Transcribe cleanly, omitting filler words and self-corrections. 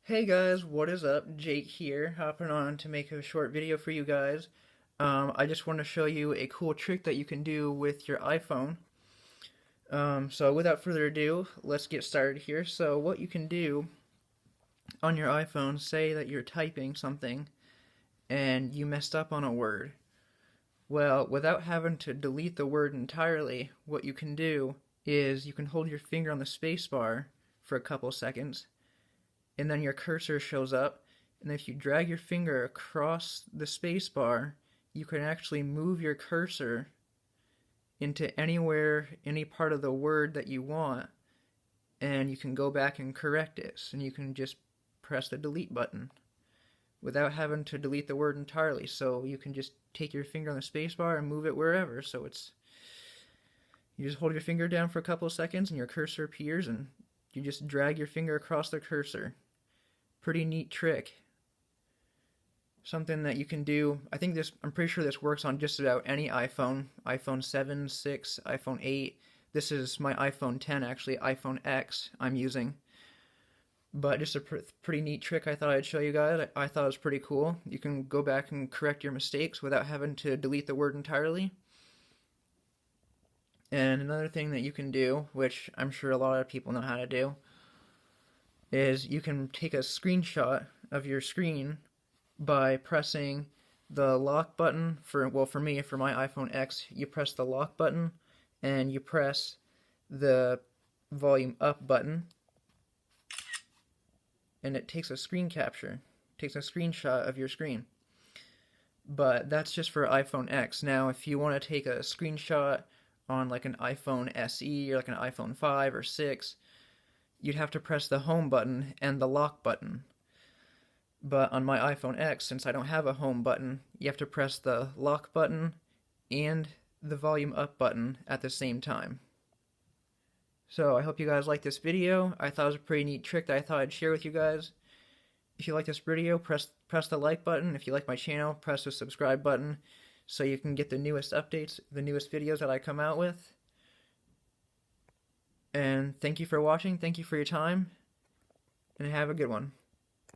Hey guys, what is up? Jake here, hopping on to make a short video for you guys. I just want to show you a cool trick that you can do with your iPhone. So without further ado, let's get started here. So what you can do on your iPhone, say that you're typing something and you messed up on a word. Well, without having to delete the word entirely, what you can do is you can hold your finger on the space bar for a couple seconds, and then your cursor shows up, and if you drag your finger across the space bar, you can actually move your cursor into anywhere, any part of the word that you want, and you can go back and correct it. And you can just press the delete button without having to delete the word entirely. So you can just take your finger on the space bar and move it wherever. So you just hold your finger down for a couple of seconds and your cursor appears, and you just drag your finger across the cursor. Pretty neat trick. Something that you can do. I'm pretty sure this works on just about any iPhone. iPhone 7, 6, iPhone 8. This is my iPhone 10 actually, iPhone X I'm using. But just a pretty neat trick I thought I'd show you guys. I thought it was pretty cool. You can go back and correct your mistakes without having to delete the word entirely. And another thing that you can do, which I'm sure a lot of people know how to do, is you can take a screenshot of your screen by pressing the lock button. For me, for my iPhone X, you press the lock button and you press the volume up button, and it takes a screen capture, takes a screenshot of your screen. But that's just for iPhone X. Now, if you want to take a screenshot on like an iPhone SE or like an iPhone 5 or 6, you'd have to press the home button and the lock button. But on my iPhone X, since I don't have a home button, you have to press the lock button and the volume up button at the same time. So I hope you guys like this video. I thought it was a pretty neat trick that I thought I'd share with you guys. If you like this video, press the like button. If you like my channel, press the subscribe button so you can get the newest updates, the newest videos that I come out with. And thank you for watching, thank you for your time, and have a good one.